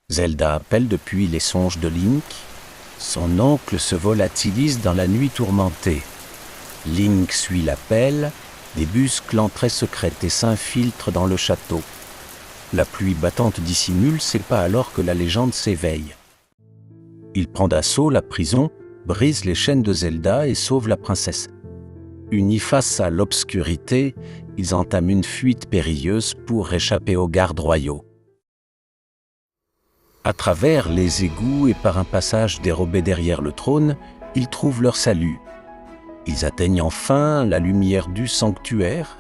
Zelda appelle depuis les songes de Link. Son oncle se volatilise dans la nuit tourmentée. Link suit l'appel, débusque l'entrée secrète et s'infiltre dans le château. La pluie battante dissimule ses pas alors que la légende s'éveille. Il prend d'assaut la prison, brise les chaînes de Zelda et sauve la princesse. Unis face à l'obscurité, ils entament une fuite périlleuse pour échapper aux gardes royaux. À travers les égouts et par un passage dérobé derrière le trône, ils trouvent leur salut. Ils atteignent enfin la lumière du sanctuaire.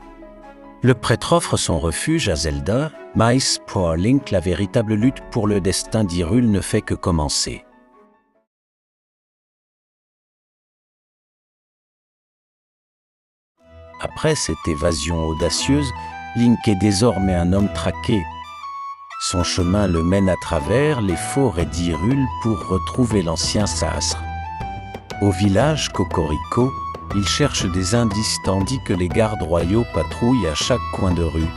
Le prêtre offre son refuge à Zelda, mais pour Link, la véritable lutte pour le destin d'Hyrule ne fait que commencer. Après cette évasion audacieuse, Link est désormais un homme traqué. Son chemin le mène à travers les forêts d'Hyrule pour retrouver l'ancien sastre. Au village Cocorico, il cherche des indices tandis que les gardes royaux patrouillent à chaque coin de rue,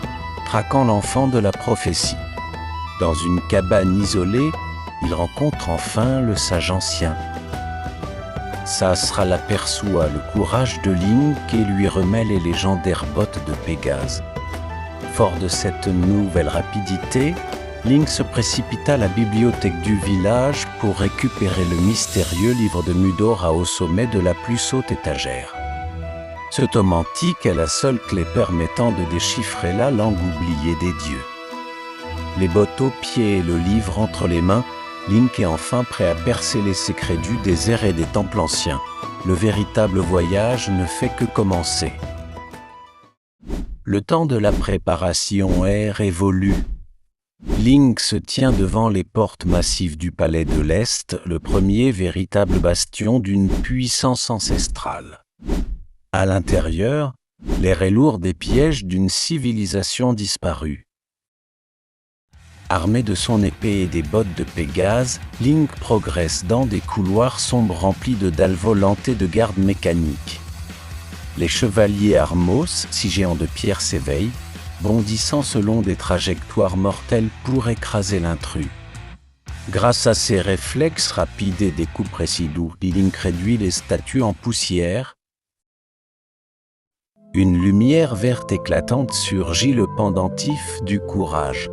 traquant l'enfant de la prophétie. Dans une cabane isolée, il rencontre enfin le sage ancien. Sastre l'aperçoit le courage de Link et lui remet les légendaires bottes de Pégase. Fort de cette nouvelle rapidité, Link se précipita à la bibliothèque du village pour récupérer le mystérieux livre de Mudora au sommet de la plus haute étagère. Ce tome antique est la seule clé permettant de déchiffrer la langue oubliée des dieux. Les bottes aux pieds et le livre entre les mains, Link est enfin prêt à percer les secrets du désert et des temples anciens. Le véritable voyage ne fait que commencer. Le temps de la préparation est révolu. Link se tient devant les portes massives du palais de l'Est, le premier véritable bastion d'une puissance ancestrale. À l'intérieur, l'air est lourd des pièges d'une civilisation disparue. Armé de son épée et des bottes de Pégase, Link progresse dans des couloirs sombres remplis de dalles volantes et de gardes mécaniques. Les chevaliers Armos, 6 géants de pierre, s'éveillent, bondissant selon des trajectoires mortelles pour écraser l'intrus. Grâce à ses réflexes rapides et des coups précis d'où Link réduit les statues en poussière. Une lumière verte éclatante surgit, le pendentif du courage.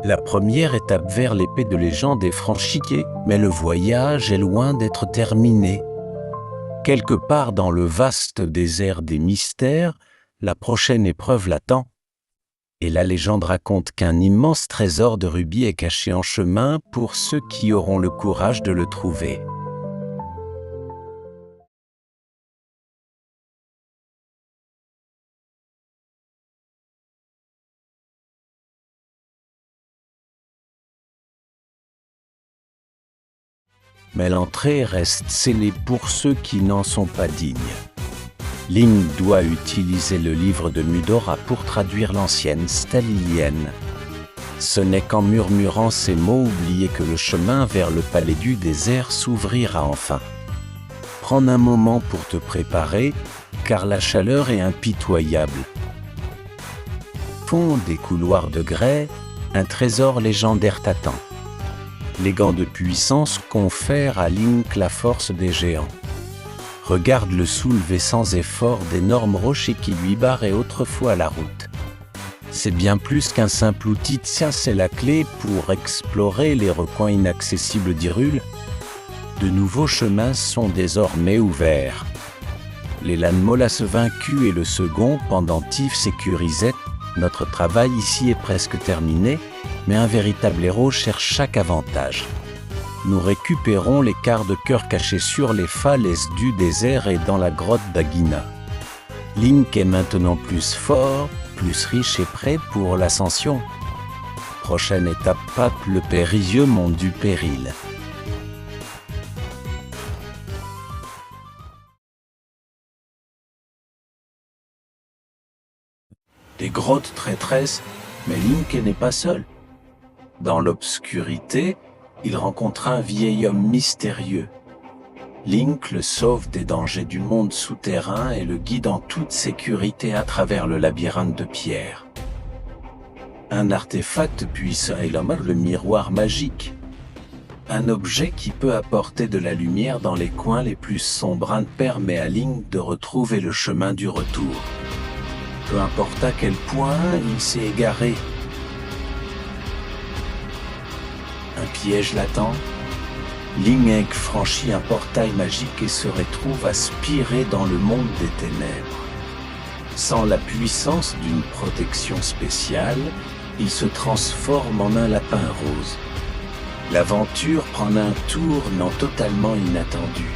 La première étape vers l'épée de légende est franchie, mais le voyage est loin d'être terminé. Quelque part dans le vaste désert des mystères, la prochaine épreuve l'attend. Et la légende raconte qu'un immense trésor de rubis est caché en chemin pour ceux qui auront le courage de le trouver. Mais l'entrée reste scellée pour ceux qui n'en sont pas dignes. Link doit utiliser le livre de Mudora pour traduire l'ancienne stèle ilienne. Ce n'est qu'en murmurant ces mots oubliés que le chemin vers le palais du désert s'ouvrira enfin. Prends un moment pour te préparer, car la chaleur est impitoyable. Fond des couloirs de grès, un trésor légendaire t'attend. Les gants de puissance confèrent à Link la force des géants. Regarde le soulever sans effort d'énormes rochers qui lui barraient autrefois la route. C'est bien plus qu'un simple outil, c'est la clé pour explorer les recoins inaccessibles d'Hyrule. De nouveaux chemins sont désormais ouverts. Les Lanmolas vaincus et le second pendentif sécurisé. Notre travail ici est presque terminé, mais un véritable héros cherche chaque avantage. Nous récupérons les quarts de cœur cachés sur les falaises du désert et dans la grotte d'Agina. Link est maintenant plus fort, plus riche et prêt pour l'ascension. Prochaine étape, le périlleux monde du péril. Des grottes traîtresses, mais Link n'est pas seul. Dans l'obscurité, il rencontra un vieil homme mystérieux. Link le sauve des dangers du monde souterrain et le guide en toute sécurité à travers le labyrinthe de pierre. Un artefact puissant est le miroir magique. Un objet qui peut apporter de la lumière dans les coins les plus sombres permet à Link de retrouver le chemin du retour. Peu importe à quel point il s'est égaré. Un piège l'attend. Link franchit un portail magique et se retrouve aspiré dans le monde des ténèbres. Sans la puissance d'une protection spéciale, il se transforme en un lapin rose. L'aventure prend un tournant totalement inattendu.